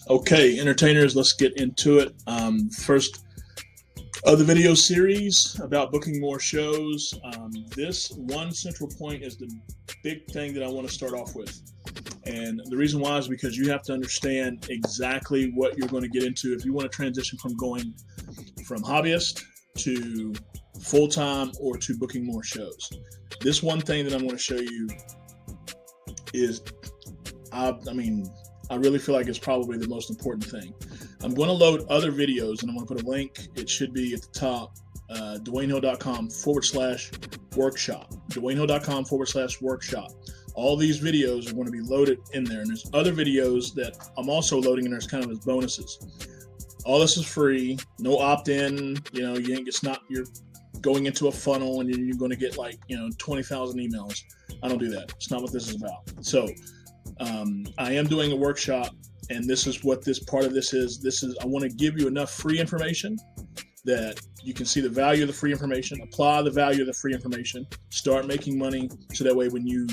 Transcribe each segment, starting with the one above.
Okay, entertainers, let's get into it. First of the video series about booking more shows. This one central point is the big thing that I want to start off with. And the reason why is because you have to understand exactly what you're going to get into if you want to transition from going from hobbyist to full-time or to booking more shows. This one thing that I'm going to show you is, I really feel like it's probably the most important thing. I'm going to load other videos and I'm going to put a link. It should be at the top, DewayneHill.com/workshop. DewayneHill.com/workshop. All these videos are going to be loaded in there. And there's other videos that I'm also loading in there as kind of as bonuses. All this is free, no opt-in. You're going into a funnel and you're going to get 20,000 emails. I don't do that. It's not what this is about. So I am doing a workshop, and this is what this part of this is. I want to give you enough free information that you can see the value of the free information, apply the value of the free information, start making money, so that way when you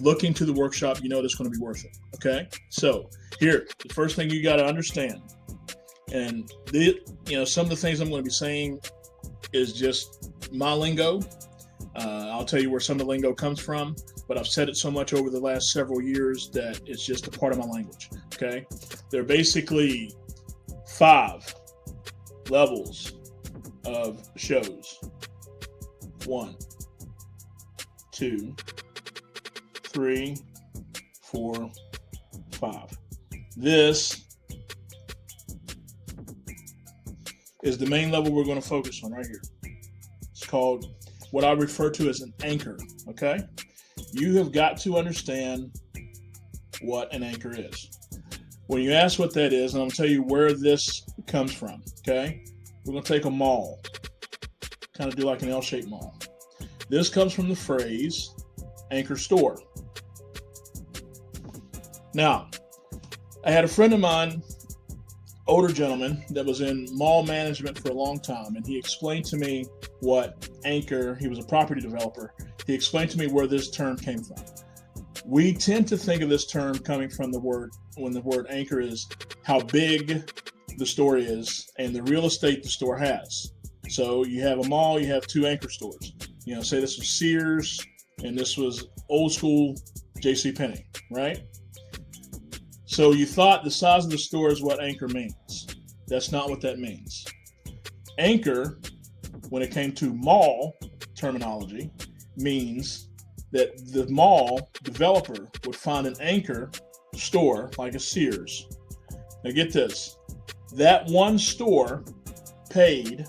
look into the workshop, you know it's going to be worth it. Okay? So here, the first thing you got to understand, and some of the things I'm going to be saying is just my lingo. I'll tell you where some of the lingo comes from, but I've said it so much over the last several years that it's just a part of my language. Okay? There are basically 5 levels of shows. 1, 2, 3, 4, 5. This is the main level we're going to focus on right here. It's called what I refer to as an anchor. Okay? You have got to understand what an anchor is. When you ask what that is, and I'm going to tell you where this comes from. Okay? We're going to take a mall, kind of do like an L-shaped mall. This comes from the phrase anchor store. Now, I had a friend of mine, older gentleman, that was in mall management for a long time, and he explained to me what anchor, he was a property developer, he explained to me where this term came from. We tend to think of this term coming from when the word anchor is how big the store is and the real estate the store has. So you have a mall, you have 2 anchor stores. Say this was Sears and this was old school JCPenney, right? So you thought the size of the store is what anchor means. That's not what that means. Anchor, when it came to mall terminology, means that the mall developer would find an anchor store like a Sears. Now get this. That one store paid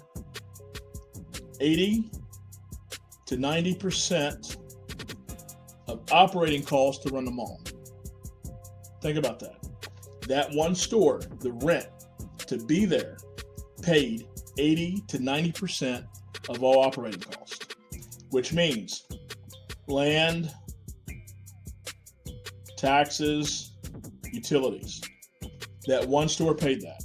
80 to 90% of operating costs to run the mall. Think about that. That one store, the rent to be there, paid 80 to 90% of all operating costs, which means land, taxes, utilities. That one store paid that.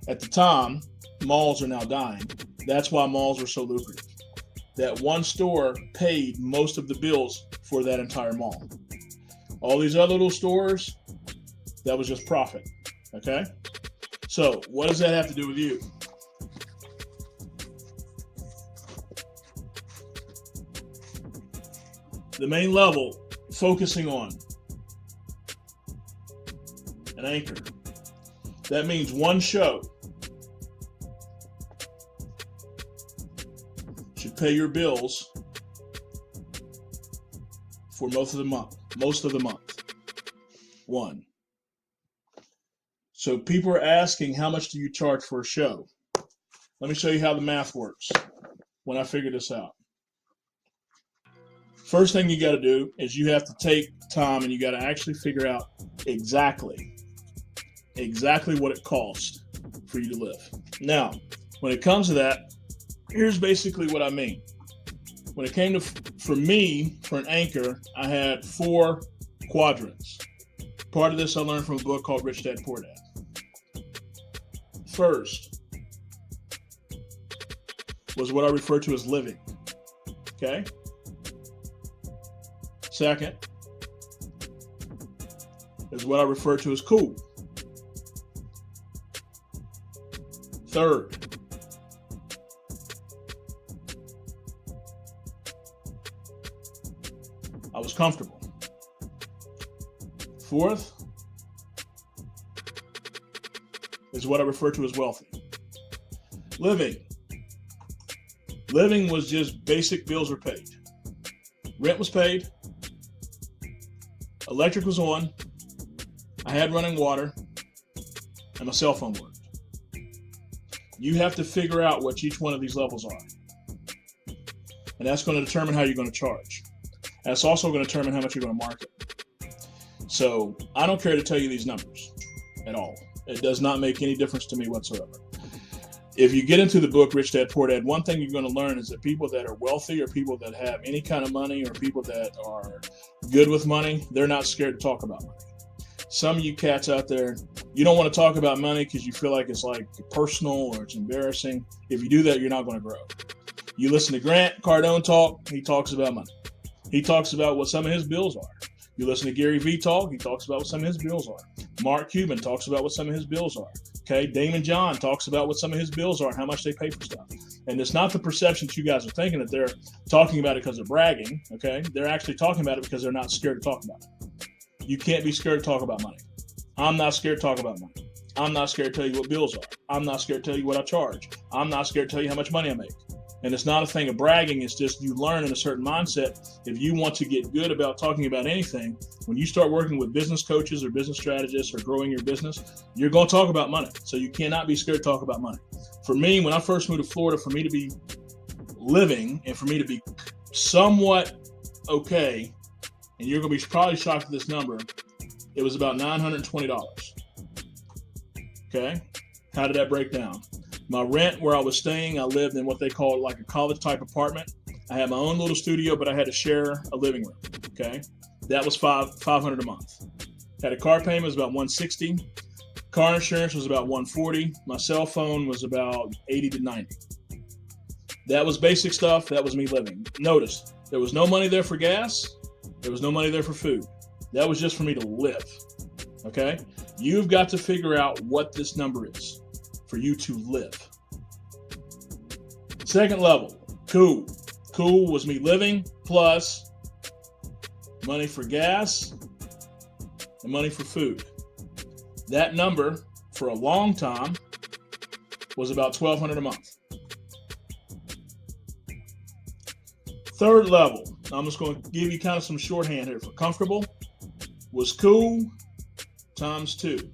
At the time, malls are now dying. That's why malls are so lucrative. That one store paid most of the bills for that entire mall. All these other little stores, that was just profit. Okay? So, what does that have to do with you? The main level, focusing on an anchor. That means one show should pay your bills for most of the month. One. So people are asking, how much do you charge for a show? Let me show you how the math works when I figure this out. First thing you got to do is you have to take time and you got to actually figure out exactly what it costs for you to live. Now, when it comes to that, here's basically what I mean. When it came to, for me, for an anchor, I had 4 quadrants. Part of this I learned from a book called Rich Dad Poor Dad. First was what I refer to as living. Okay? Second is what I refer to as cool. Third, I was comfortable. Fourth is what I refer to as wealthy. Living. Living was just basic bills were paid. Rent was paid. Electric was on. I had running water. And my cell phone worked. You have to figure out what each one of these levels are. And that's going to determine how you're going to charge. That's also going to determine how much you're going to market. So I don't care to tell you these numbers at all. It does not make any difference to me whatsoever. If you get into the book, Rich Dad, Poor Dad, one thing you're going to learn is that people that are wealthy or people that have any kind of money or people that are good with money, they're not scared to talk about money. Some of you cats out there, you don't want to talk about money because you feel like it's like personal or it's embarrassing. If you do that, you're not going to grow. You listen to Grant Cardone talk, he talks about money. He talks about what some of his bills are. You listen to Gary Vee talk, he talks about what some of his bills are. Mark Cuban talks about what some of his bills are. Okay, Damon John talks about what some of his bills are, how much they pay for stuff. And it's not the perception that you guys are thinking that they're talking about it because they're bragging, okay? They're actually talking about it because they're not scared to talk about it. You can't be scared to talk about money. I'm not scared to talk about money. I'm not scared to tell you what bills are. I'm not scared to tell you what I charge. I'm not scared to tell you how much money I make. And it's not a thing of bragging. It's just you learn in a certain mindset. If you want to get good about talking about anything, when you start working with business coaches or business strategists or growing your business, you're going to talk about money. So you cannot be scared to talk about money. For me, when I first moved to Florida, for me to be living and for me to be somewhat okay, and you're going to be probably shocked at this number, it was about $920. Okay? How did that break down? My rent where I was staying, I lived in what they call like a college type apartment. I had my own little studio, but I had to share a living room. Okay, that was $500 a month. Had a car payment was about $160. Car insurance was about $140. My cell phone was about $80 to $90. That was basic stuff. That was me living. Notice there was no money there for gas. There was no money there for food. That was just for me to live. Okay, you've got to figure out what this number is for you to live. Second level, cool. Cool was me living plus money for gas and money for food. That number for a long time was about $1,200 a month. Third level, I'm just going to give you kind of some shorthand here. For comfortable was cool times 2.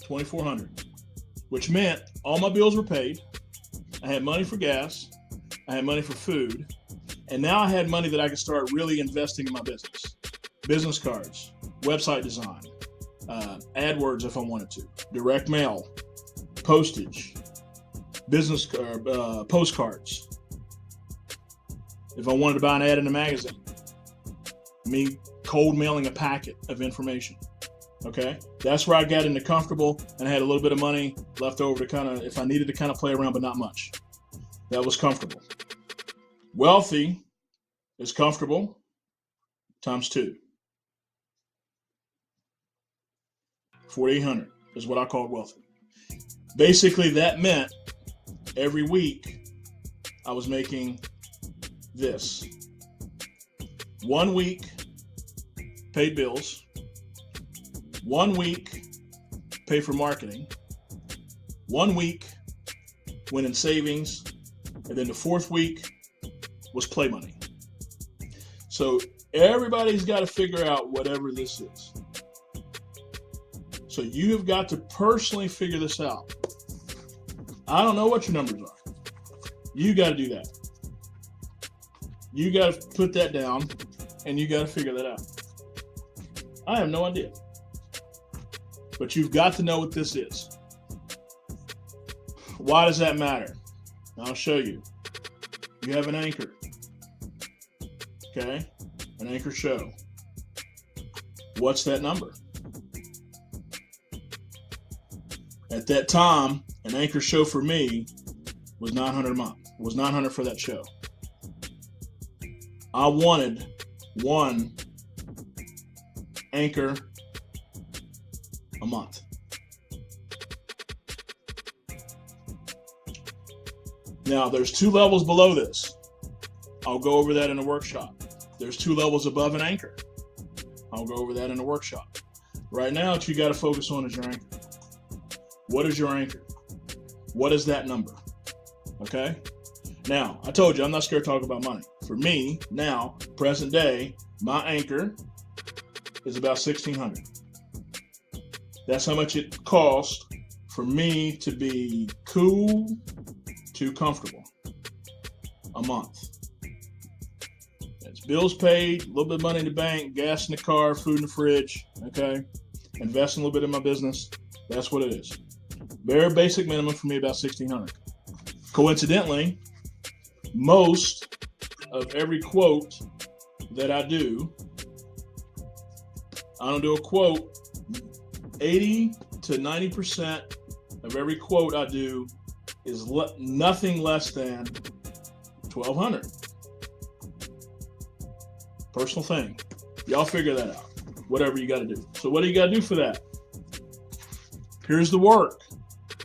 $2,400, which meant all my bills were paid. I had money for gas. I had money for food. And now I had money that I could start really investing in my business. Business cards, website design, AdWords if I wanted to, direct mail, postage, business postcards. If I wanted to buy an ad in a magazine, me cold mailing a packet of information. Okay, that's where I got into comfortable and I had a little bit of money left over to kind of, if I needed to kind of play around, but not much. That was comfortable. Wealthy is comfortable times 2. 4,800 is what I called wealthy. Basically, that meant every week I was making this. 1 week paid bills. 1 week pay for marketing. 1 week went in savings. And then the 4th week was play money. So everybody's got to figure out whatever this is. So you have got to personally figure this out. I don't know what your numbers are. You got to do that. You got to put that down and you got to figure that out. I have no idea. But you've got to know what this is. Why does that matter? I'll show you. You have an anchor. Okay? An anchor show. What's that number? At that time, an anchor show for me was $900 a month. It was $900 for that show. I wanted one anchor a month. Now, there's 2 levels below this. I'll go over that in the workshop. There's 2 levels above an anchor. I'll go over that in the workshop. Right now, what you got to focus on is your anchor. What is your anchor? What is that number? Okay? Now, I told you, I'm not scared to talk about money. For me, now, present day, my anchor is about $1,600. That's how much it costs for me to be cool to comfortable a month. That's bills paid, a little bit of money in the bank, gas in the car, food in the fridge, okay? Investing a little bit in my business. That's what it is. Very basic minimum for me, about $1,600. Coincidentally, most of every quote that I don't do a quote. 80 to 90% of every quote I do is nothing less than $1,200. Personal thing. Y'all figure that out. Whatever you got to do. So what do you got to do for that? Here's the work.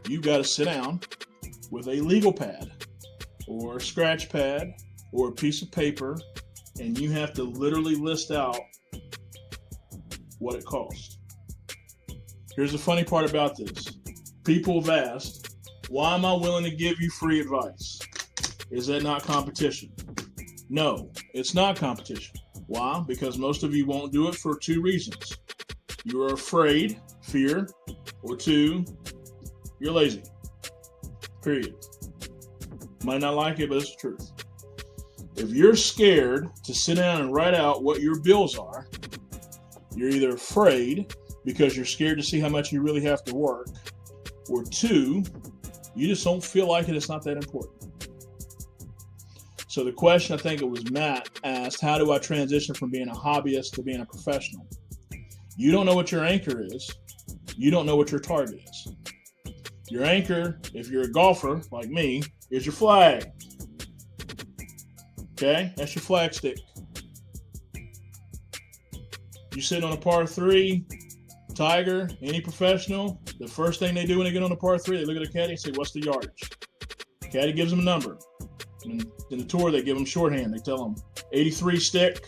You got to sit down with a legal pad or a scratch pad or a piece of paper, and you have to literally list out what it costs. Here's the funny part about this. People have asked, why am I willing to give you free advice? Is that not competition? No, it's not competition. Why? Because most of you won't do it for 2 reasons. You are afraid, fear, or 2, you're lazy. Period. Might not like it, but it's the truth. If you're scared to sit down and write out what your bills are, you're either afraid because you're scared to see how much you really have to work, or 2, you just don't feel like it. It's not that important. So the question, I think it was Matt asked, how do I transition from being a hobbyist to being a professional? You don't know what your anchor is. You don't know what your target is. Your anchor, if you're a golfer like me, is your flag. Okay? That's your flag stick. You sit on a par 3, Tiger, any professional, the first thing they do when they get on a par 3, they look at the caddy and say, what's the yardage? The caddy gives them a number. And in the tour, they give them shorthand. They tell them 83 stick,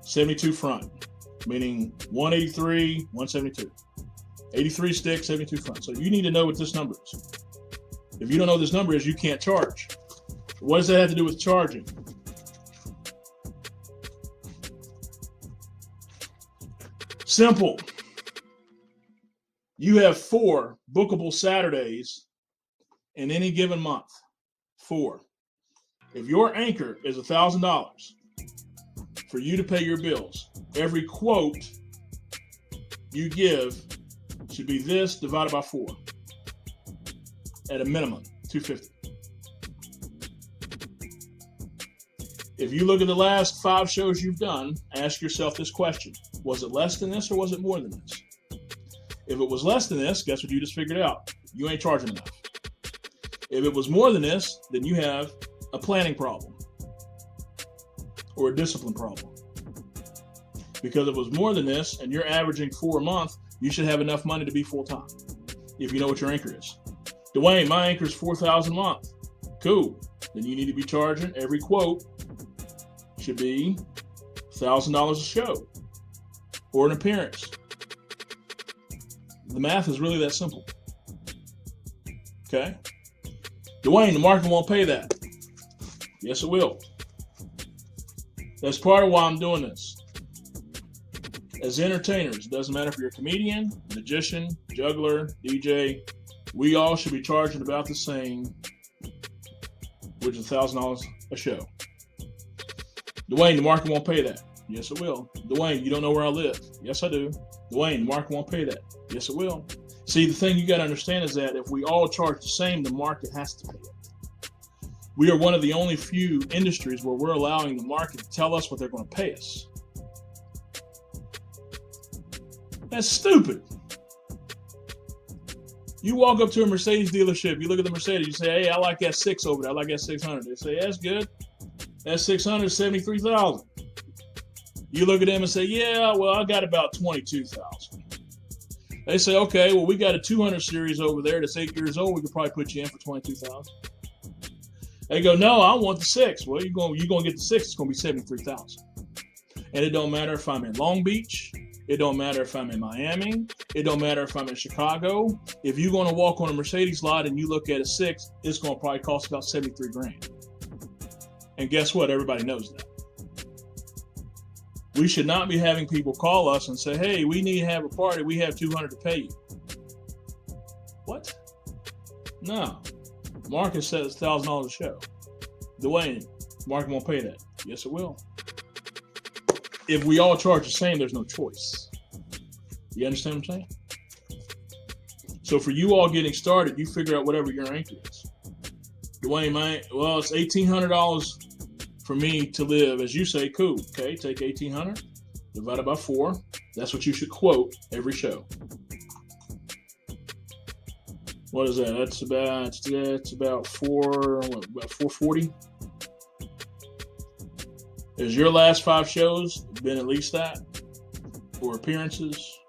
72 front, meaning 183, 172. 83 stick, 72 front. So you need to know what this number is. If you don't know what this number is, you can't charge. What does that have to do with charging? Simple. You have 4 bookable Saturdays in any given month. 4. If your anchor is $1,000 for you to pay your bills, every quote you give should be this divided by 4. At a minimum, $250. If you look at the last 5 shows you've done, ask yourself this question. Was it less than this or was it more than this? If it was less than this, guess what you just figured out? You ain't charging enough. If it was more than this, then you have a planning problem or a discipline problem. Because if it was more than this and you're averaging 4 a month, you should have enough money to be full-time if you know what your anchor is. Dwayne, my anchor is $4,000 a month. Cool. Then you need to be charging every quote should be $1,000 a show or an appearance. The math is really that simple. Okay? Dwayne, the market won't pay that. Yes, it will. That's part of why I'm doing this. As entertainers, it doesn't matter if you're a comedian, magician, juggler, DJ, we all should be charging about the same, which is $1,000 a show. Dwayne, the market won't pay that. Yes, it will. Dwayne, you don't know where I live. Yes, I do. Dwayne, the market won't pay that. Yes, it will. See, the thing you got to understand is that if we all charge the same, the market has to pay it. We are one of the only few industries where we're allowing the market to tell us what they're going to pay us. That's stupid. You walk up to a Mercedes dealership, you look at the Mercedes, you say, hey, I like that 6 over there. I like that 600. They say, that's good. That 600 is $73,000. You look at them and say, yeah, well, I got about $22,000. They say, okay, well, we got a 200 series over there that's 8 years old. We could probably put you in for $22,000. They go, no, I want the 6. Well, you're going to get the 6. It's going to be 73,000. And it don't matter if I'm in Long Beach. It don't matter if I'm in Miami. It don't matter if I'm in Chicago. If you're going to walk on a Mercedes lot and you look at a 6, it's going to probably cost about 73 grand. And guess what? Everybody knows that. We should not be having people call us and say, hey, we need to have a party. We have $200 to pay you. What? No. Marcus says $1,000 a show. Dewayne, Mark won't pay that. Yes, it will. If we all charge the same, there's no choice. You understand what I'm saying? So for you all getting started, you figure out whatever your anchor is. Dewayne, it's $1,800 for me to live. As you say, cool. Okay, take $1,800, divided by 4. That's what you should quote every show. What is that? That's about 440. Has your last 5 shows been at least that? Or appearances?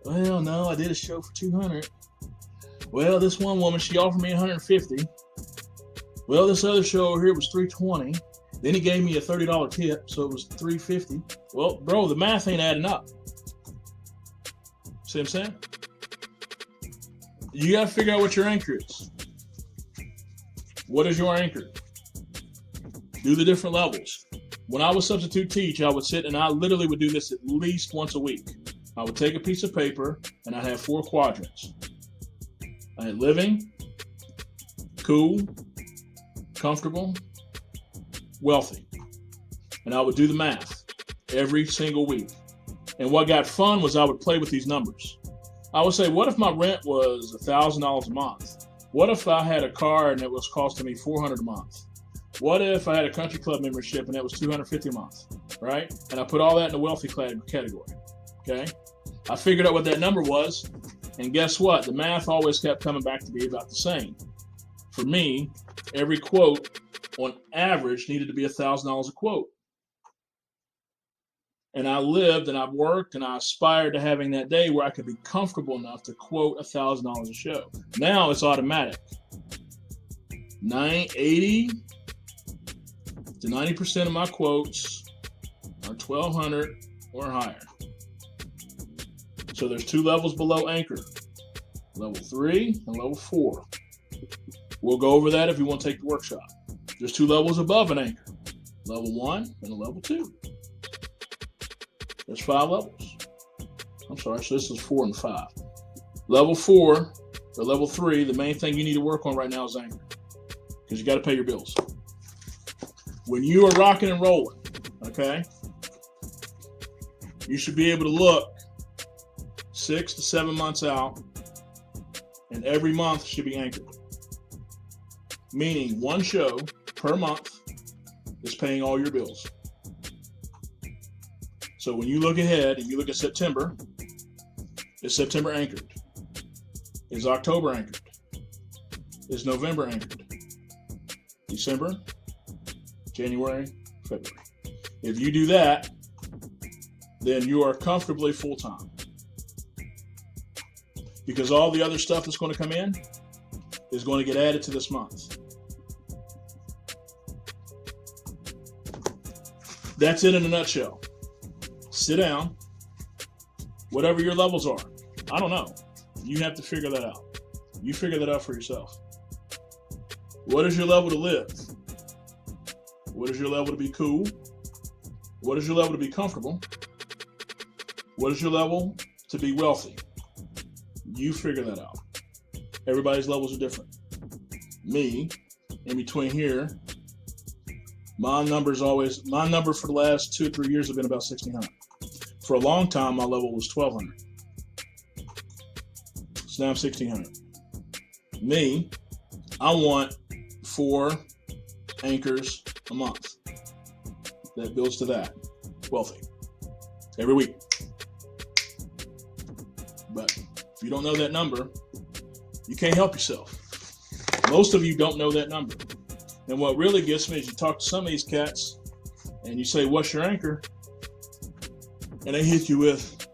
Well, no, I did a show for 200. Well, this one woman, she offered me 150. Well, this other show over here was 320. Then he gave me a $30 tip, so it was 350. Well, bro, the math ain't adding up. See what I'm saying? You got to figure out what your anchor is. What is your anchor? Do the different levels. When I would substitute teach, I would sit and I literally would do this at least once a week. I would take a piece of paper and I'd have 4 quadrants. I had living, cool, comfortable, wealthy. And I would do the math every single week. And what got fun was I would play with these numbers. I would say, what if my rent was $1,000 a month? What if I had a car and it was costing me $400 a month? What if I had a country club membership and it was $250 a month, right? And I put all that in the wealthy category, okay? I figured out what that number was, and guess what? The math always kept coming back to be about the same. For me, every quote on average needed to be $1,000 a quote. And I lived and I worked and I aspired to having that day where I could be comfortable enough to quote $1,000 a show. Now it's automatic. 80 to 90% of my quotes are 1,200 or higher. So there's 2 levels below anchor, level 3 and level 4. We'll go over that if you want to take the workshop. There's 2 levels above an anchor, level 1 and a level 2. There's 5 levels. I'm sorry, so this is 4 and 5. Level 4 or level 3, the main thing you need to work on right now is anchor, because you got to pay your bills. When you are rocking and rolling, okay, you should be able to look 6 to 7 months out, and every month should be anchored. Meaning 1 show per month is paying all your bills. So when you look ahead and you look at September, is September anchored? Is October anchored? Is November anchored? December? January, February. If you do that, then you are comfortably full-time. Because all the other stuff that's going to come in is going to get added to this month. That's it in a nutshell. Sit down. Whatever your levels are. I don't know. You have to figure that out. You figure that out for yourself. What is your level to live? What is your level to be cool? What is your level to be comfortable? What is your level to be wealthy? You figure that out. Everybody's levels are different. Me, in between here, my number for the last 2 or 3 years have been about 1,600. For a long time, my level was 1,200. So now I'm 1,600. Me, I want 4 anchors a month. That builds to that. Wealthy. Every week. But if you don't know that number, you can't help yourself. Most of you don't know that number. And what really gets me is you talk to some of these cats and you say, what's your anchor? And they hit you with,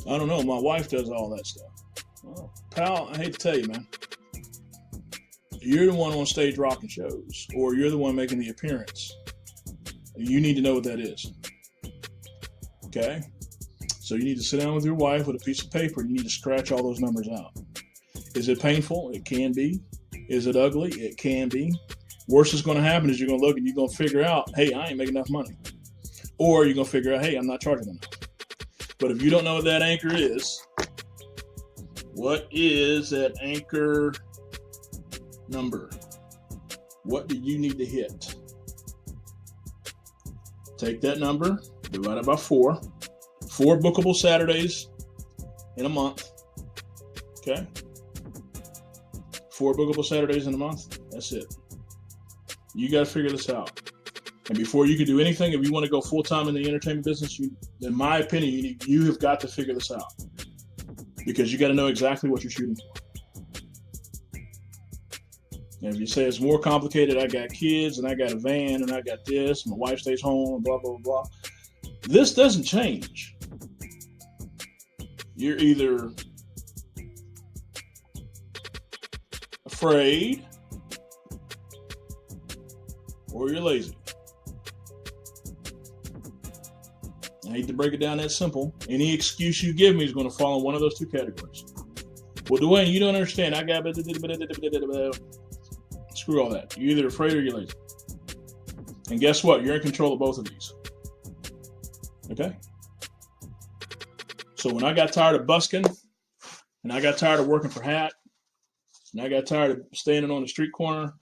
I don't know, my wife does all that stuff. Well, pal, I hate to tell you, man. you're the one on stage rocking shows, or you're the one making the appearance, you need to know what that is. Okay? So you need to sit down with your wife with a piece of paper and you need to scratch all those numbers out. Is it painful? It can be. Is it ugly? It can be. Worst is going to happen is you're going to look and you're going to figure out, hey, I ain't making enough money. Or you're going to figure out, hey, I'm not charging enough. But if you don't know what that anchor is, what is that anchor number? What do you need to hit? Take that number, divide it by 4. 4 bookable Saturdays in a month. Okay? 4 bookable Saturdays in a month. That's it. You got to figure this out. And before you can do anything, if you want to go full-time in the entertainment business, in my opinion, you have got to figure this out. Because you got to know exactly what you're shooting for. And if you say it's more complicated, I got kids, and I got a van, and I got this, and my wife stays home, and blah, blah, blah, blah. This doesn't change. You're either afraid or you're lazy. I hate to break it down that simple. Any excuse you give me is going to fall in one of those 2 categories. Well, Dewayne, you don't understand. I got screw all that. You're either afraid or you're lazy. And guess what? You're in control of both of these. Okay? So when I got tired of busking, and I got tired of working for hat, and I got tired of standing on the street corner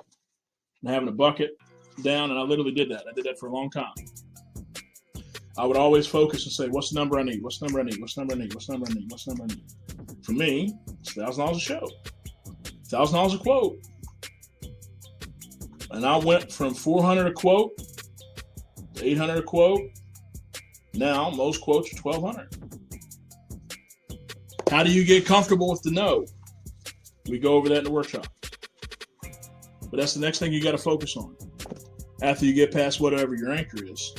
and having a bucket down, and I literally did that. I did that for a long time. I would always focus and say, what's the number I need? What's the number I need? What's the number I need? What's the number I need? What's the number I need? For me, it's $1,000 a show. $1,000 a quote. And I went from $400 a quote to $800 a quote. Now, most quotes are $1,200. How do you get comfortable with the no? We go over that in the workshop. But that's the next thing you got to focus on. After you get past whatever your anchor is.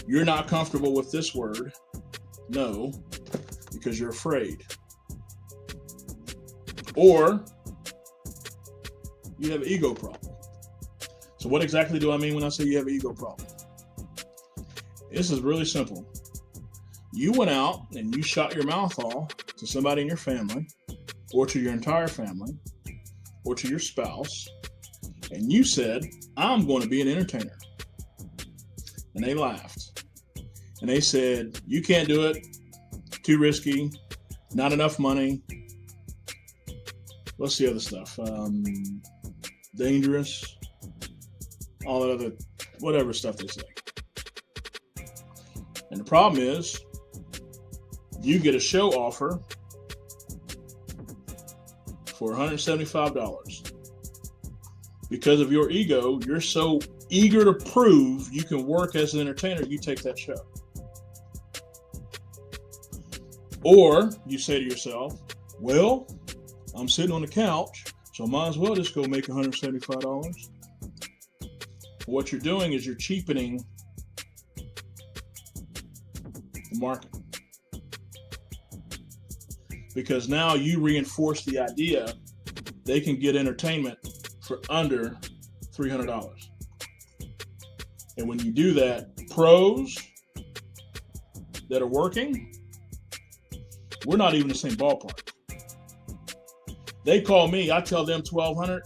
You're not comfortable with this word, no, because you're afraid. Or you have an ego problem. So what exactly do I mean when I say you have an ego problem? This is really simple. You went out and you shot your mouth off to somebody in your family, or to your entire family, or to your spouse, and you said, I'm going to be an entertainer. And they laughed. And they said, you can't do it, too risky, not enough money. What's the other stuff? Dangerous, all that other, whatever stuff they say. And the problem is, you get a show offer for $175. Because of your ego, you're so eager to prove you can work as an entertainer, you take that show. Or you say to yourself, well, I'm sitting on the couch, so I might as well just go make $175. What you're doing is you're cheapening the market. Because now you reinforce the idea they can get entertainment for under $300. And when you do that, pros that are working, we're not even the same ballpark. They call me, I tell them $1,200.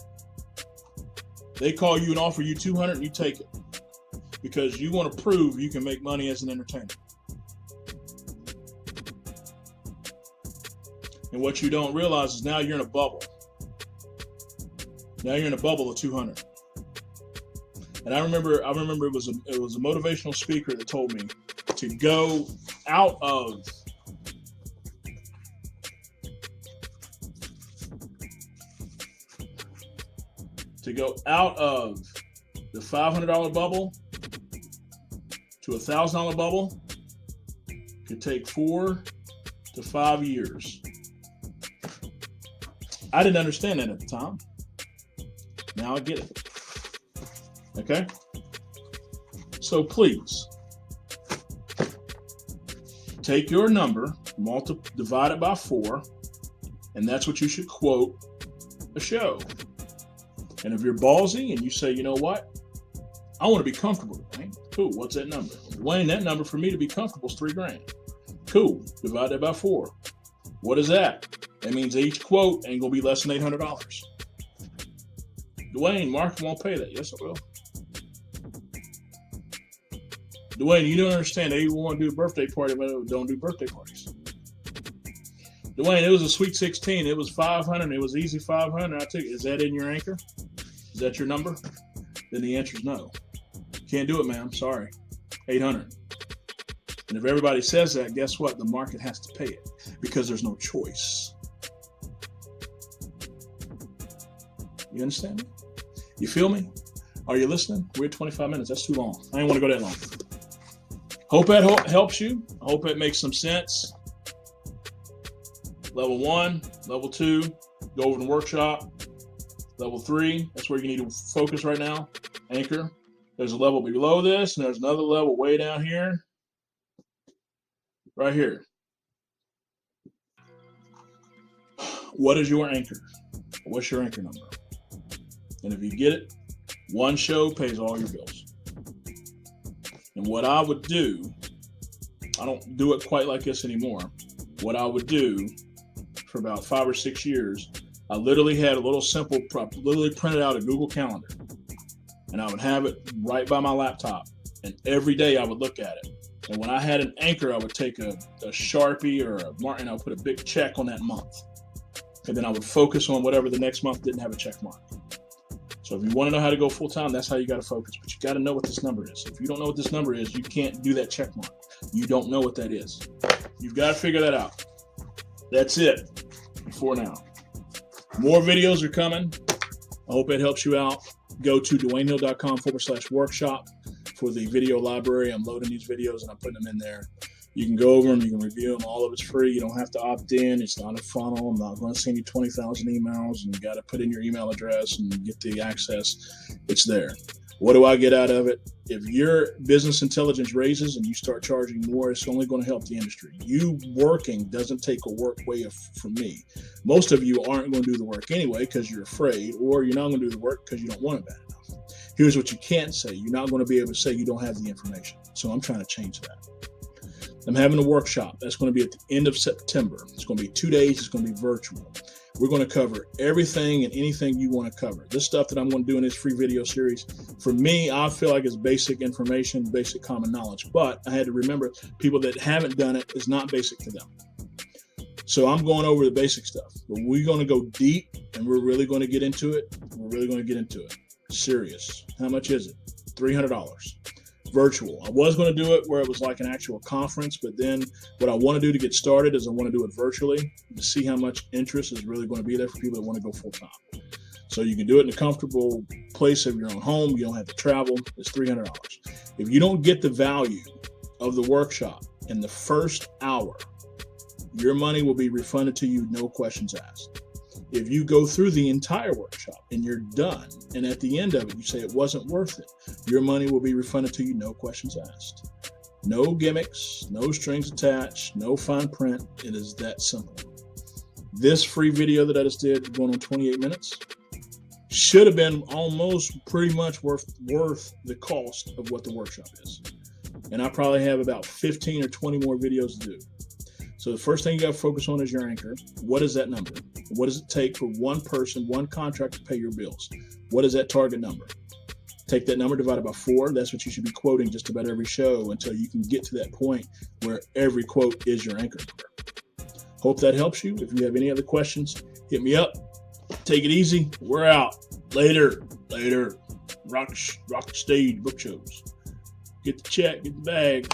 They call you and offer you $200, and you take it because you want to prove you can make money as an entertainer. And what you don't realize is now you're in a bubble. Now you're in a bubble of 200. And I remember it was a motivational speaker that told me to go out of the $500 bubble to $1,000 bubble could take 4 to 5 years. I didn't understand that at the time. Now I get it. Okay? So please, take your number, divide it by 4, and that's what you should quote a show. And if you're ballsy and you say, you know what? I want to be comfortable, Dwayne. Cool. What's that number? Dwayne, that number for me to be comfortable is $3,000. Cool. Divide that by 4. What is that? That means each quote ain't going to be less than $800. Dwayne, market won't pay that. Yes, it will. Dwayne, you don't understand. They want to do a birthday party, but don't do birthday parties. Dwayne, it was a Sweet 16. It was 500. It was easy 500. I took it. Is that in your anchor? Is that your number? Then the answer is no. Can't do it, ma'am. Sorry. 800. And if everybody says that, guess what? The market has to pay it because there's no choice. You understand me? You feel me? Are you listening? We're at 25 minutes. That's too long. I didn't want to go that long. Hope that helps you. I hope it makes some sense. Level 1, level 2, go over the workshop. Level 3, that's where you need to focus right now. Anchor. There's a level below this, and there's another level way down here. Right here. What is your anchor? What's your anchor number? And if you get it, one show pays all your bills. And what I would do, I don't do it quite like this anymore. What I would do for about 5 or 6 years, I literally had a little simple, literally printed out a Google Calendar. And I would have it right by my laptop. And every day I would look at it. And when I had an anchor, I would take a Sharpie or a mark, and I would put a big check on that month. And then I would focus on whatever the next month didn't have a check mark. So if you want to know how to go full time, that's how you got to focus. But you got to know what this number is. If you don't know what this number is, you can't do that check mark. You don't know what that is. You've got to figure that out. That's it for now. More videos are coming. I hope it helps you out. Go to DewayneHill.com/workshop for the video library. I'm loading these videos and I'm putting them in there. You can go over them. You can review them. All of it's free. You don't have to opt in. It's not a funnel. I'm not going to send you 20,000 emails, and you got to put in your email address and get the access. It's there. What do I get out of it? If your business intelligence raises and you start charging more, it's only going to help the industry. You working doesn't take a work away from me. Most of you aren't going to do the work anyway because you're afraid, or you're not going to do the work because you don't want it bad enough. Here's what you can't say. You're not going to be able to say you don't have the information. So I'm trying to change that. I'm having a workshop. That's going to be at the end of September. It's going to be 2 days. It's going to be virtual. We're going to cover everything and anything you want to cover. This stuff that I'm going to do in this free video series, for me, I feel like it's basic information, basic common knowledge. But I had to remember, people that haven't done it is not basic to them. So I'm going over the basic stuff. But we're going to go deep, and we're really going to get into it. We're really going to get into it. Serious. How much is it? $300. Virtual. I was going to do it where it was like an actual conference, but then what I want to do to get started is I want to do it virtually to see how much interest is really going to be there for people that want to go full time. So you can do it in a comfortable place of your own home. You don't have to travel. It's $300. If you don't get the value of the workshop in the first hour, your money will be refunded to you, no questions asked. If you go through the entire workshop and you're done, and at the end of it, you say it wasn't worth it, your money will be refunded to you, no questions asked. No gimmicks, no strings attached, no fine print. It is that simple. This free video that I just did, going on 28 minutes, should have been almost pretty much worth the cost of what the workshop is. And I probably have about 15 or 20 more videos to do. So the first thing you got to focus on is your anchor. What is that number? What does it take for one person, one contract to pay your bills? What is that target number? Take that number divided by 4. That's what you should be quoting just about every show until you can get to that point where every quote is your anchor number. Hope that helps you. If you have any other questions, hit me up. Take it easy. We're out. Later. Rock the stage, book shows. Get the check, get the bag.